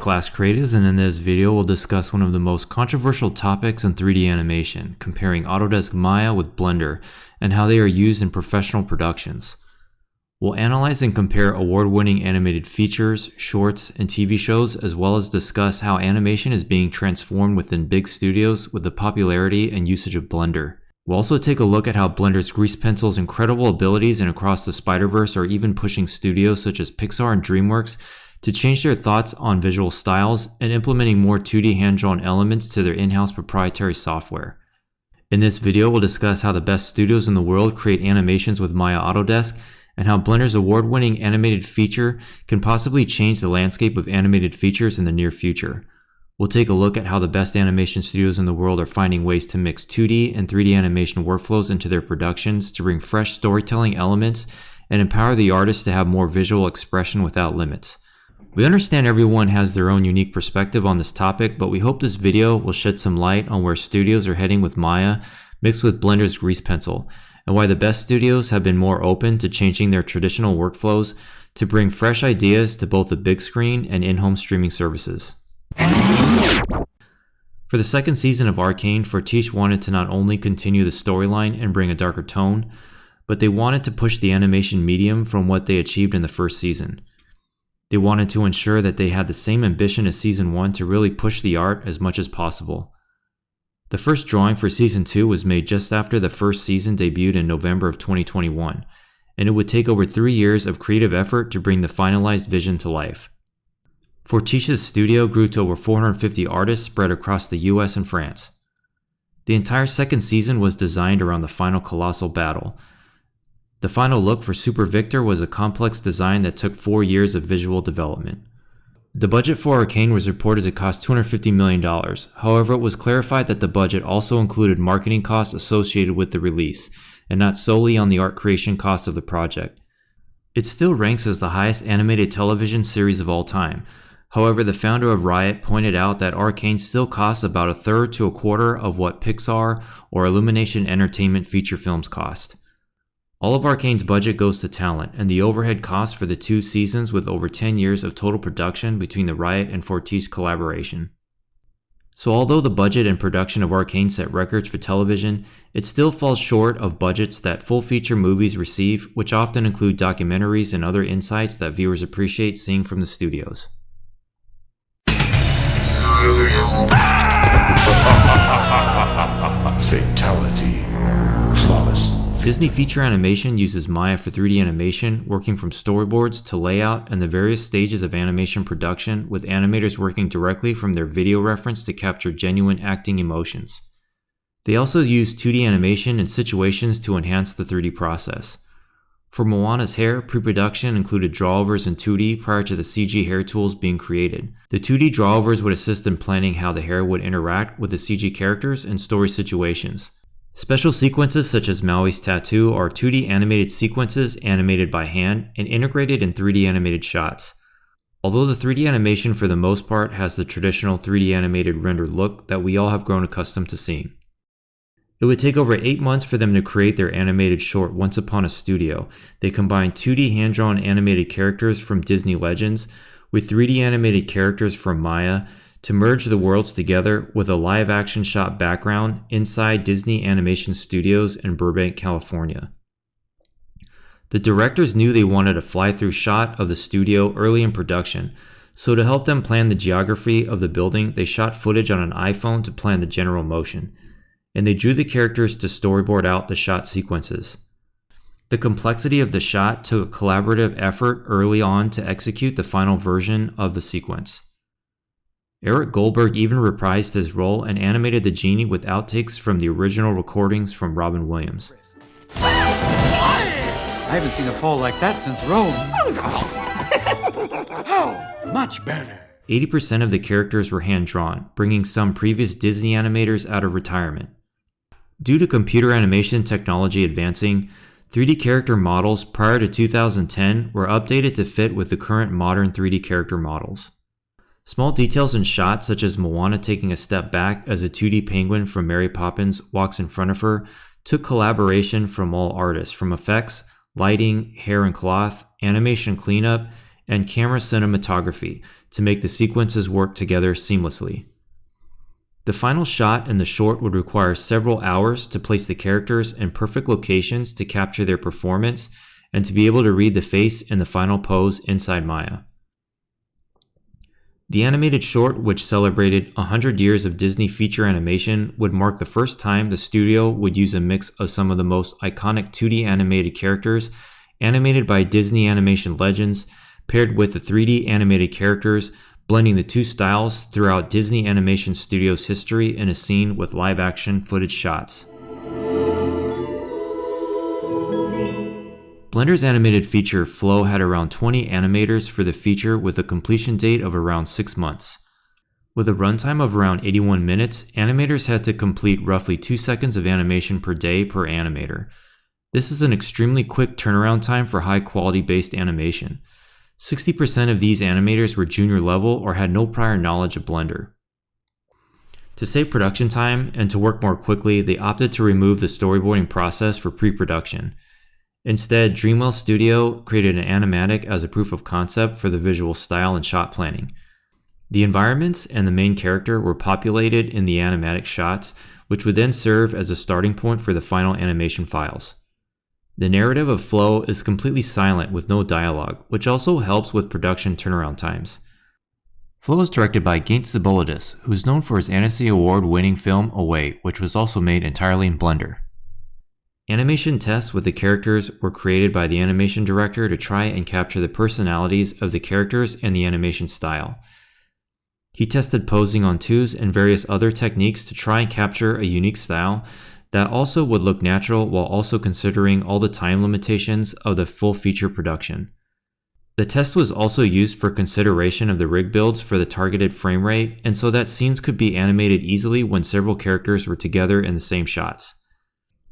Masterclass creators, and in this video we'll discuss one of the most controversial topics in 3D animation, comparing Autodesk Maya with Blender and how they are used in professional productions. We'll analyze and compare award-winning animated features, shorts, and TV shows, as well as discuss how animation is being transformed within big studios with the popularity and usage of Blender. We'll also take a look at how Blender's grease pencil's incredible abilities and Across the Spider-Verse are even pushing studios such as Pixar and Dreamworks to change their thoughts on visual styles and implementing more 2D hand-drawn elements to their in-house proprietary software. In this video, we'll discuss how the best studios in the world create animations with Maya Autodesk and how Blender's award-winning animated feature can possibly change the landscape of animated features in the near future. We'll take a look at how the best animation studios in the world are finding ways to mix 2D and 3D animation workflows into their productions to bring fresh storytelling elements and empower the artists to have more visual expression without limits. We understand everyone has their own unique perspective on this topic, but we hope this video will shed some light on where studios are heading with Maya mixed with Blender's grease pencil, and why the best studios have been more open to changing their traditional workflows to bring fresh ideas to both the big screen and in-home streaming services. For the second season of Arcane, Fortiche wanted to not only continue the storyline and bring a darker tone, but they wanted to push the animation medium from what they achieved in the first season. They wanted to ensure that they had the same ambition as Season 1 to really push the art as much as possible. The first drawing for Season 2 was made just after the first season debuted in November of 2021, and it would take over 3 years of creative effort to bring the finalized vision to life. Fortiche's studio grew to over 450 artists spread across the US and France. The entire second season was designed around the final colossal battle. The final look for Super Victor was a complex design that took 4 years of visual development. The budget for Arcane was reported to cost $250 million. However, it was clarified that the budget also included marketing costs associated with the release, and not solely on the art creation costs of the project. It still ranks as the highest animated television series of all time. However, the founder of Riot pointed out that Arcane still costs about a third to a quarter of what Pixar or Illumination Entertainment feature films cost. All of Arcane's budget goes to talent, and the overhead costs for the 2 seasons with over 10 years of total production between the Riot and Fortiche collaboration. So although the budget and production of Arcane set records for television, it still falls short of budgets that full-feature movies receive, which often include documentaries and other insights that viewers appreciate seeing from the studios. Fatality. Flawless. Disney Feature Animation uses Maya for 3D animation, working from storyboards to layout and the various stages of animation production, with animators working directly from their video reference to capture genuine acting emotions. They also use 2D animation in situations to enhance the 3D process. For Moana's hair, pre-production included drawovers in 2D prior to the CG hair tools being created. The 2D drawovers would assist in planning how the hair would interact with the CG characters and story situations. Special sequences such as Maui's tattoo are 2D animated sequences animated by hand and integrated in 3D animated shots. Although the 3D animation for the most part has the traditional 3D animated rendered look that we all have grown accustomed to seeing. It would take over 8 months for them to create their animated short Once Upon a Studio. They combined 2D hand-drawn animated characters from Disney Legends with 3D animated characters from Maya to merge the worlds together with a live-action shot background inside Disney Animation Studios in Burbank, California. The directors knew they wanted a fly-through shot of the studio early in production, so to help them plan the geography of the building, they shot footage on an iPhone to plan the general motion, and they drew the characters to storyboard out the shot sequences. The complexity of the shot took a collaborative effort early on to execute the final version of the sequence. Eric Goldberg even reprised his role and animated the genie with outtakes from the original recordings from Robin Williams. I haven't seen a fall like that since Rome. Oh, much better. 80% of the characters were hand-drawn, bringing some previous Disney animators out of retirement. Due to computer animation technology advancing, 3D character models prior to 2010 were updated to fit with the current modern 3D character models. Small details in shots such as Moana taking a step back as a 2D penguin from Mary Poppins walks in front of her took collaboration from all artists, from effects, lighting, hair and cloth, animation cleanup, and camera cinematography to make the sequences work together seamlessly. The final shot in the short would require several hours to place the characters in perfect locations to capture their performance and to be able to read the face in the final pose inside Maya. The animated short, which celebrated 100 years of Disney feature animation, would mark the first time the studio would use a mix of some of the most iconic 2D animated characters animated by Disney animation legends, paired with the 3D animated characters, blending the two styles throughout Disney Animation Studios' history in a scene with live-action footage shots. Blender's animated feature Flow had around 20 animators for the feature with a completion date of around 6 months. With a runtime of around 81 minutes, animators had to complete roughly 2 seconds of animation per day per animator. This is an extremely quick turnaround time for high-quality based animation. 60% of these animators were junior level or had no prior knowledge of Blender. To save production time and to work more quickly, they opted to remove the storyboarding process for pre-production. Instead, Dreamworks Studio created an animatic as a proof of concept for the visual style and shot planning. The environments and the main character were populated in the animatic shots, which would then serve as a starting point for the final animation files. The narrative of Flow is completely silent with no dialogue, which also helps with production turnaround times. Flow is directed by Gint Zibolidis, who is known for his Annecy Award-winning film Away, which was also made entirely in Blender. Animation tests with the characters were created by the animation director to try and capture the personalities of the characters and the animation style. He tested posing on twos and various other techniques to try and capture a unique style that also would look natural while also considering all the time limitations of the full feature production. The test was also used for consideration of the rig builds for the targeted frame rate, and so that scenes could be animated easily when several characters were together in the same shots.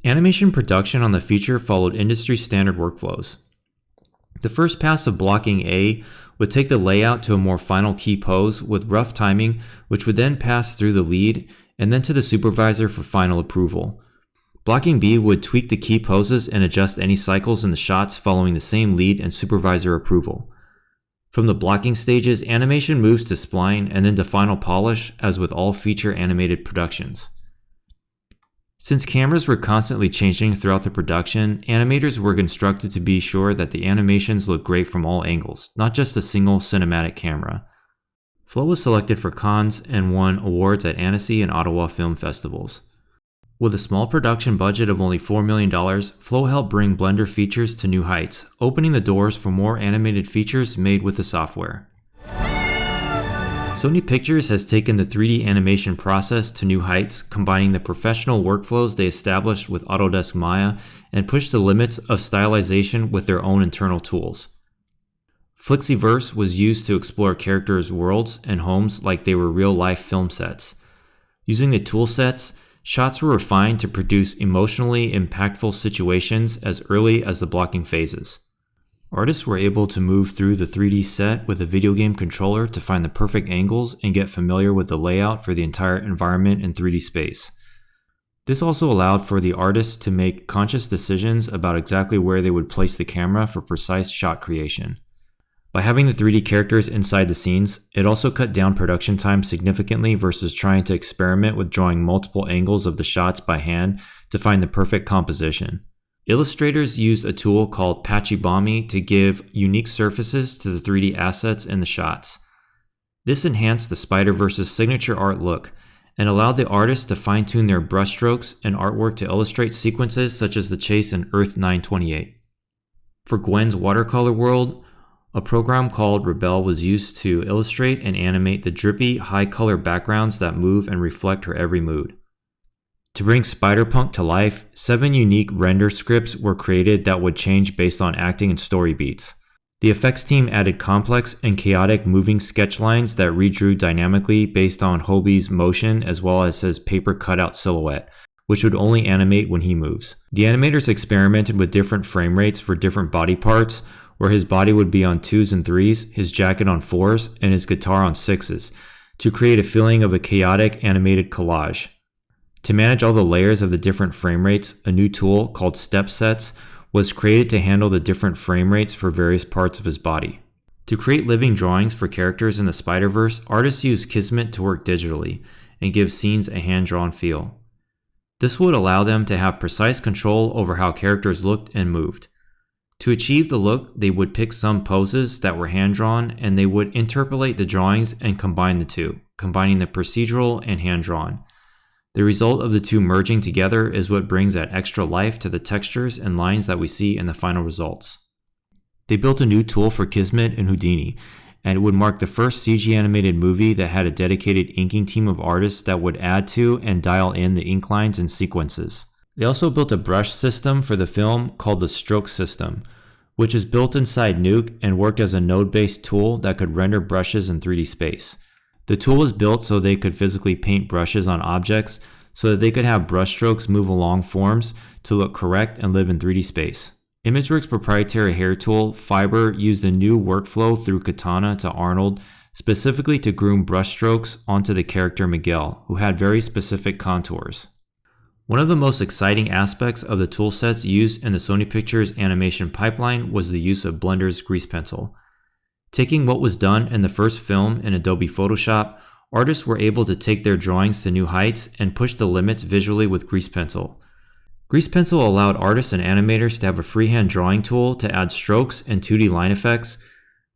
Animation production on the feature followed industry standard workflows. The first pass of blocking A would take the layout to a more final key pose with rough timing, which would then pass through the lead and then to the supervisor for final approval. Blocking B would tweak the key poses and adjust any cycles in the shots following the same lead and supervisor approval. From the blocking stages, animation moves to spline and then to final polish, as with all feature animated productions. Since cameras were constantly changing throughout the production, animators were instructed to be sure that the animations looked great from all angles, not just a single cinematic camera. Flow was selected for Cannes and won awards at Annecy and Ottawa film festivals. With a small production budget of only $4 million, Flow helped bring Blender features to new heights, opening the doors for more animated features made with the software. Sony Pictures has taken the 3D animation process to new heights, combining the professional workflows they established with Autodesk Maya and pushed the limits of stylization with their own internal tools. Flixiverse was used to explore characters' worlds and homes like they were real-life film sets. Using the tool sets, shots were refined to produce emotionally impactful situations as early as the blocking phases. Artists were able to move through the 3D set with a video game controller to find the perfect angles and get familiar with the layout for the entire environment in 3D space. This also allowed for the artists to make conscious decisions about exactly where they would place the camera for precise shot creation. By having the 3D characters inside the scenes, it also cut down production time significantly versus trying to experiment with drawing multiple angles of the shots by hand to find the perfect composition. Illustrators used a tool called Patchy-Bomby to give unique surfaces to the 3D assets in the shots. This enhanced the Spider-Verse's signature art look and allowed the artists to fine-tune their brushstrokes and artwork to illustrate sequences such as the chase in Earth 928. For Gwen's watercolor world, a program called Rebel was used to illustrate and animate the drippy, high-color backgrounds that move and reflect her every mood. To bring Spider-Punk to life, 7 unique render scripts were created that would change based on acting and story beats. The effects team added complex and chaotic moving sketch lines that redrew dynamically based on Hobie's motion as well as his paper cutout silhouette, which would only animate when he moves. The animators experimented with different frame rates for different body parts, where his body would be on 2s and 3s, his jacket on 4s, and his guitar on 6s, to create a feeling of a chaotic animated collage. To manage all the layers of the different frame rates, a new tool called Step Sets was created to handle the different frame rates for various parts of his body. To create living drawings for characters in the Spider-Verse, artists used Kismet to work digitally and give scenes a hand-drawn feel. This would allow them to have precise control over how characters looked and moved. To achieve the look, they would pick some poses that were hand-drawn, and they would interpolate the drawings and combine the two, combining the procedural and hand-drawn. The result of the two merging together is what brings that extra life to the textures and lines that we see in the final results. They built a new tool for Kismet and Houdini, and it would mark the first CG animated movie that had a dedicated inking team of artists that would add to and dial in the ink lines and sequences. They also built a brush system for the film called the Stroke System, which is built inside Nuke and worked as a node-based tool that could render brushes in 3D space. The tool was built so they could physically paint brushes on objects so that they could have brushstrokes move along forms to look correct and live in 3D space. ImageWorks' proprietary hair tool, Fiber, used a new workflow through Katana to Arnold specifically to groom brushstrokes onto the character Miguel, who had very specific contours. One of the most exciting aspects of the toolsets used in the Sony Pictures animation pipeline was the use of Blender's grease pencil. Taking what was done in the first film in Adobe Photoshop, artists were able to take their drawings to new heights and push the limits visually with grease pencil. Grease pencil allowed artists and animators to have a freehand drawing tool to add strokes and 2D line effects,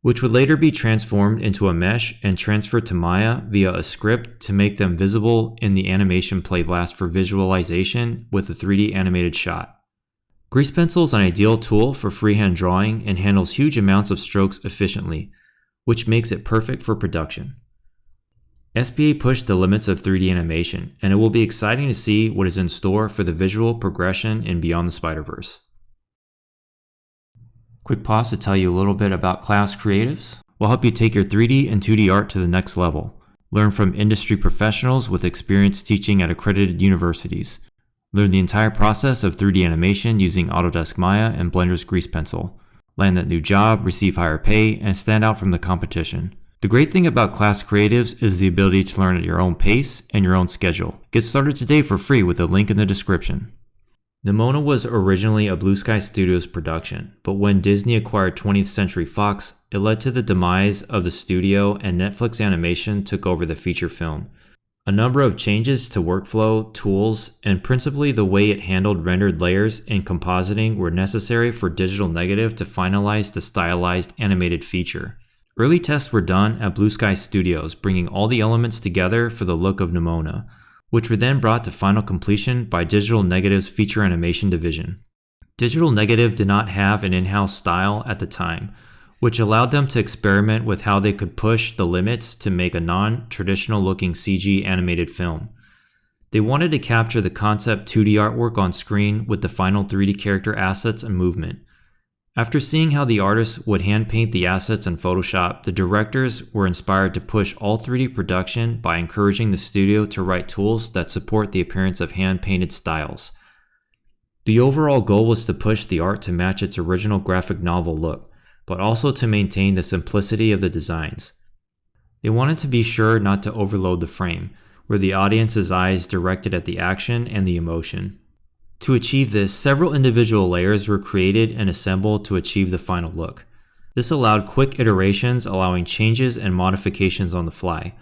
which would later be transformed into a mesh and transferred to Maya via a script to make them visible in the animation playblast for visualization with a 3D animated shot. Grease pencil is an ideal tool for freehand drawing and handles huge amounts of strokes efficiently, which makes it perfect for production. SPA pushed the limits of 3D animation, and it will be exciting to see what is in store for the visual progression in Beyond the Spider-Verse. Quick pause to tell you a little bit about Class Creatives. We'll help you take your 3D and 2D art to the next level. Learn from industry professionals with experience teaching at accredited universities. Learn the entire process of 3D animation using Autodesk Maya and Blender's grease pencil. Land that new job, receive higher pay, and stand out from the competition. The great thing about Class Creatives is the ability to learn at your own pace and your own schedule. Get started today for free with the link in the description. Nimona was originally a Blue Sky Studios production, but when Disney acquired 20th Century Fox, it led to the demise of the studio and Netflix Animation took over the feature film. A number of changes to workflow, tools, and principally the way it handled rendered layers and compositing were necessary for Digital Negative to finalize the stylized animated feature. Early tests were done at Blue Sky Studios, bringing all the elements together for the look of Nimona, which were then brought to final completion by Digital Negative's feature animation division. Digital Negative did not have an in-house style at the time, which allowed them to experiment with how they could push the limits to make a non-traditional looking CG animated film. They wanted to capture the concept 2D artwork on screen with the final 3D character assets and movement. After seeing how the artists would hand paint the assets in Photoshop, the directors were inspired to push all 3D production by encouraging the studio to write tools that support the appearance of hand-painted styles. The overall goal was to push the art to match its original graphic novel look, but also to maintain the simplicity of the designs. They wanted to be sure not to overload the frame, where the audience's eyes directed at the action and the emotion. To achieve this, several individual layers were created and assembled to achieve the final look. This allowed quick iterations, allowing changes and modifications on the fly.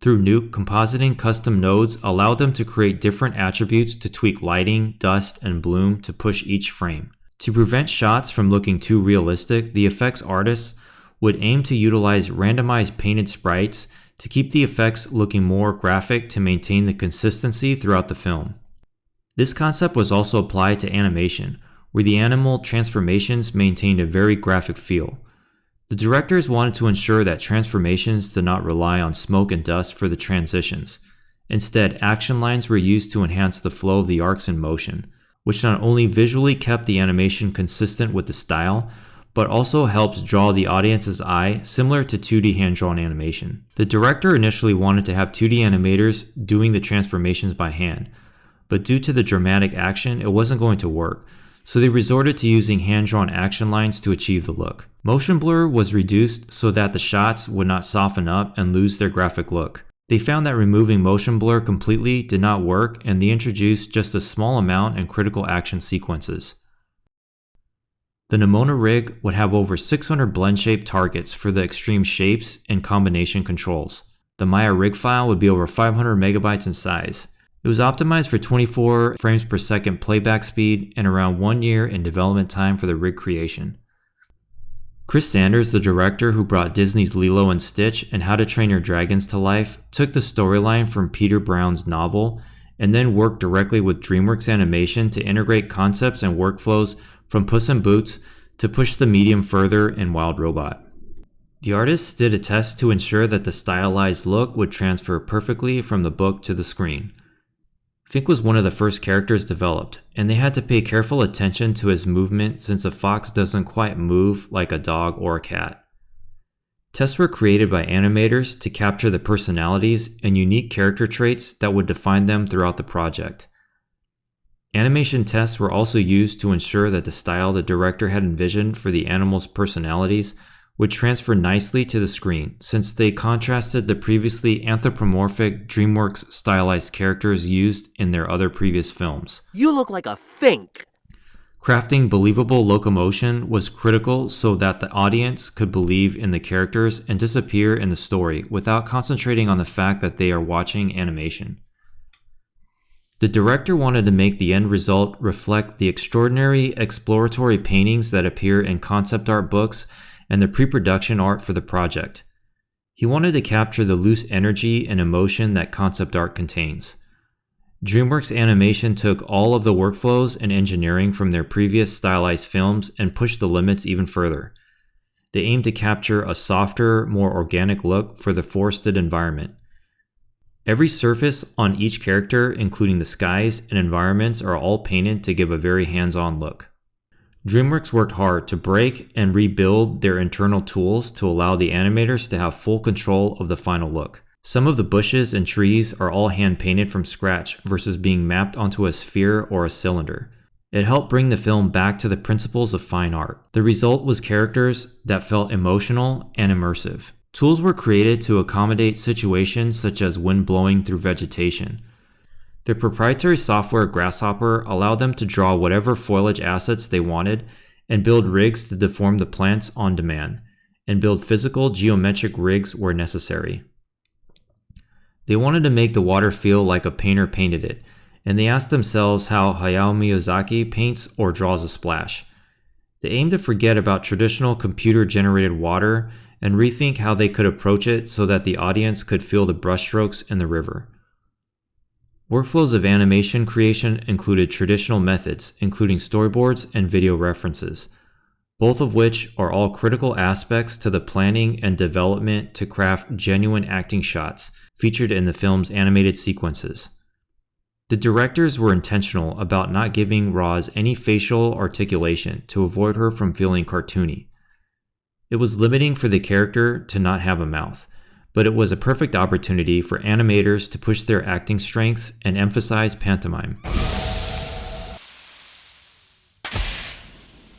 Through Nuke, compositing custom nodes allowed them to create different attributes to tweak lighting, dust, and bloom to push each frame. To prevent shots from looking too realistic, the effects artists would aim to utilize randomized painted sprites to keep the effects looking more graphic to maintain the consistency throughout the film. This concept was also applied to animation, where the animal transformations maintained a very graphic feel. The directors wanted to ensure that transformations did not rely on smoke and dust for the transitions. Instead, action lines were used to enhance the flow of the arcs in motion, which not only visually kept the animation consistent with the style, but also helps draw the audience's eye similar to 2D hand-drawn animation. The director initially wanted to have 2D animators doing the transformations by hand, but due to the dramatic action, it wasn't going to work, so they resorted to using hand-drawn action lines to achieve the look. Motion blur was reduced so that the shots would not soften up and lose their graphic look. They found that removing motion blur completely did not work, and they introduced just a small amount in critical action sequences. The Nimona rig would have over 600 blend-shaped targets for the extreme shapes and combination controls. The Maya rig file would be over 500 megabytes in size. It was optimized for 24 frames per second playback speed and around 1 year in development time for the rig creation. Chris Sanders, the director who brought Disney's Lilo and Stitch and How to Train Your Dragons to life, took the storyline from Peter Brown's novel and then worked directly with Dreamworks Animation to integrate concepts and workflows from Puss in Boots to push the medium further in Wild Robot. The artists did a test to ensure that the stylized look would transfer perfectly from the book to the screen. Fink was one of the first characters developed, and they had to pay careful attention to his movement since a fox doesn't quite move like a dog or a cat. Tests were created by animators to capture the personalities and unique character traits that would define them throughout the project. Animation tests were also used to ensure that the style the director had envisioned for the animals' personalities would transfer nicely to the screen, since they contrasted the previously anthropomorphic Dreamworks stylized characters used in their other previous films. You look like a Fink. Crafting believable locomotion was critical so that the audience could believe in the characters and disappear in the story without concentrating on the fact that they are watching animation. The director wanted to make the end result reflect the extraordinary exploratory paintings that appear in concept art books and the pre-production art for the project. He wanted to capture the loose energy and emotion that concept art contains. Dreamworks Animation took all of the workflows and engineering from their previous stylized films and pushed the limits even further. They aimed to capture a softer, more organic look for the forested environment. Every surface on each character, including the skies and environments, are all painted to give a very hands-on look. Dreamworks worked hard to break and rebuild their internal tools to allow the animators to have full control of the final look. Some of the bushes and trees are all hand-painted from scratch versus being mapped onto a sphere or a cylinder. It helped bring the film back to the principles of fine art. The result was characters that felt emotional and immersive. Tools were created to accommodate situations such as wind blowing through vegetation. Their proprietary software Grasshopper allowed them to draw whatever foliage assets they wanted and build rigs to deform the plants on demand, and build physical geometric rigs where necessary. They wanted to make the water feel like a painter painted it, and they asked themselves how Hayao Miyazaki paints or draws a splash. They aimed to forget about traditional computer-generated water and rethink how they could approach it so that the audience could feel the brushstrokes in the river. Workflows of animation creation included traditional methods, including storyboards and video references, both of which are all critical aspects to the planning and development to craft genuine acting shots featured in the film's animated sequences. The directors were intentional about not giving Roz any facial articulation to avoid her from feeling cartoony. It was limiting for the character to not have a mouth, but it was a perfect opportunity for animators to push their acting strengths and emphasize pantomime.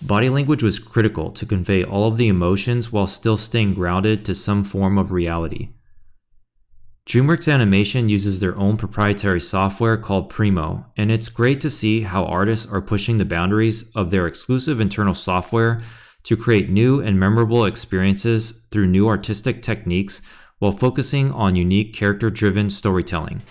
Body language was critical to convey all of the emotions while still staying grounded to some form of reality. Dreamworks Animation uses their own proprietary software called Primo, and it's great to see how artists are pushing the boundaries of their exclusive internal software to create new and memorable experiences through new artistic techniques while focusing on unique character-driven storytelling.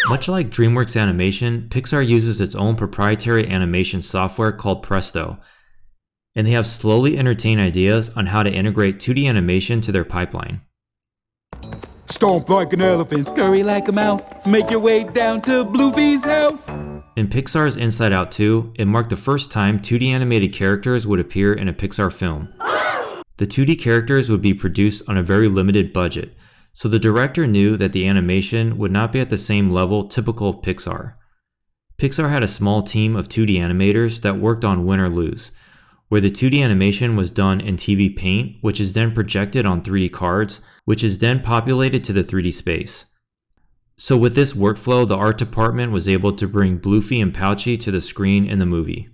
Much like Dreamworks Animation, Pixar uses its own proprietary animation software called Presto, and they have slowly entertained ideas on how to integrate 2D animation to their pipeline. Stomp like an elephant, scurry like a mouse, make your way down to Bluebee's house. In Pixar's Inside Out 2, it marked the first time 2D animated characters would appear in a Pixar film. The 2D characters would be produced on a very limited budget, so the director knew that the animation would not be at the same level typical of Pixar. Pixar had a small team of 2D animators that worked on Win or Lose, where the 2D animation was done in TV Paint, which is then projected on 3D cards, which is then populated to the 3D space. So with this workflow, the art department was able to bring Bloofy and Pouchy to the screen in the movie.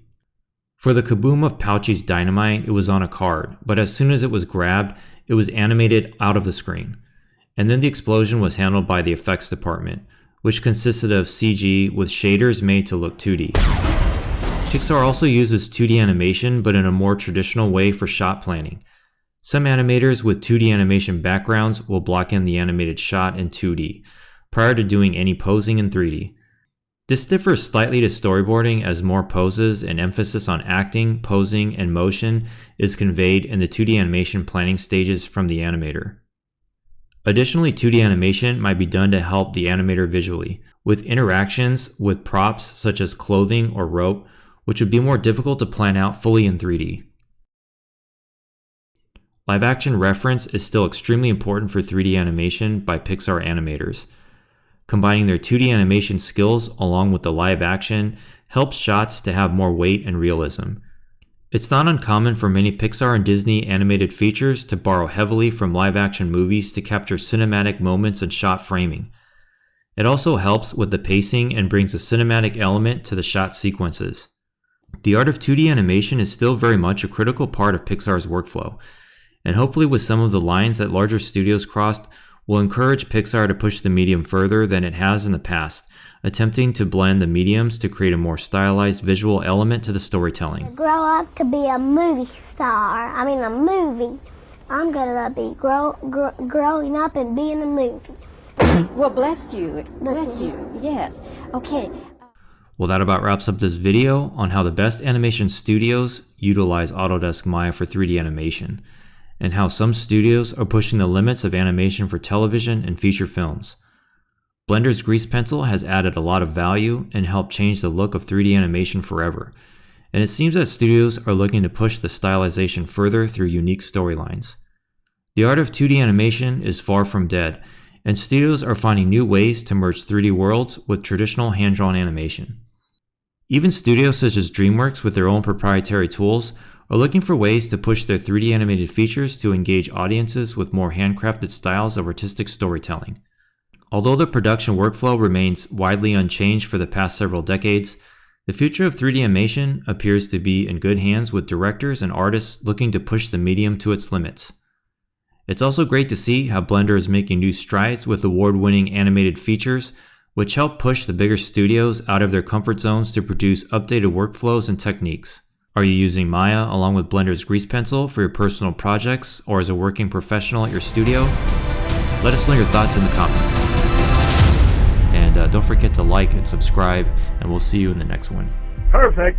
For the kaboom of Pouchy's dynamite, it was on a card, but as soon as it was grabbed, it was animated out of the screen. And then the explosion was handled by the effects department, which consisted of CG with shaders made to look 2D. Pixar also uses 2D animation, but in a more traditional way for shot planning. Some animators with 2D animation backgrounds will block in the animated shot in 2D, prior to doing any posing in 3D. This differs slightly to storyboarding, as more poses and emphasis on acting, posing, and motion is conveyed in the 2D animation planning stages from the animator. Additionally, 2D animation might be done to help the animator visually, with interactions with props such as clothing or rope, which would be more difficult to plan out fully in 3D. Live action reference is still extremely important for 3D animation by Pixar animators. Combining their 2D animation skills along with the live action helps shots to have more weight and realism. It's not uncommon for many Pixar and Disney animated features to borrow heavily from live action movies to capture cinematic moments and shot framing. It also helps with the pacing and brings a cinematic element to the shot sequences. The art of 2D animation is still very much a critical part of Pixar's workflow, and hopefully with some of the lines that larger studios crossed, will encourage Pixar to push the medium further than it has in the past, attempting to blend the mediums to create a more stylized visual element to the storytelling. Grow up to be a movie star. A movie. I'm gonna be growing up and being a movie. Well, bless you. Bless you. Yes. Okay. Well, that about wraps up this video on how the best animation studios utilize Autodesk Maya for 3D animation, and how some studios are pushing the limits of animation for television and feature films. Blender's grease pencil has added a lot of value and helped change the look of 3D animation forever, and it seems that studios are looking to push the stylization further through unique storylines. The art of 2D animation is far from dead, and studios are finding new ways to merge 3D worlds with traditional hand-drawn animation. Even studios such as Dreamworks with their own proprietary tools are looking for ways to push their 3D animated features to engage audiences with more handcrafted styles of artistic storytelling. Although the production workflow remains widely unchanged for the past several decades, the future of 3D animation appears to be in good hands with directors and artists looking to push the medium to its limits. It's also great to see how Blender is making new strides with award-winning animated features, which help push the bigger studios out of their comfort zones to produce updated workflows and techniques. Are you using Maya along with Blender's grease pencil for your personal projects or as a working professional at your studio? Let us know your thoughts in the comments. And don't forget to like and subscribe, and we'll see you in the next one. Perfect.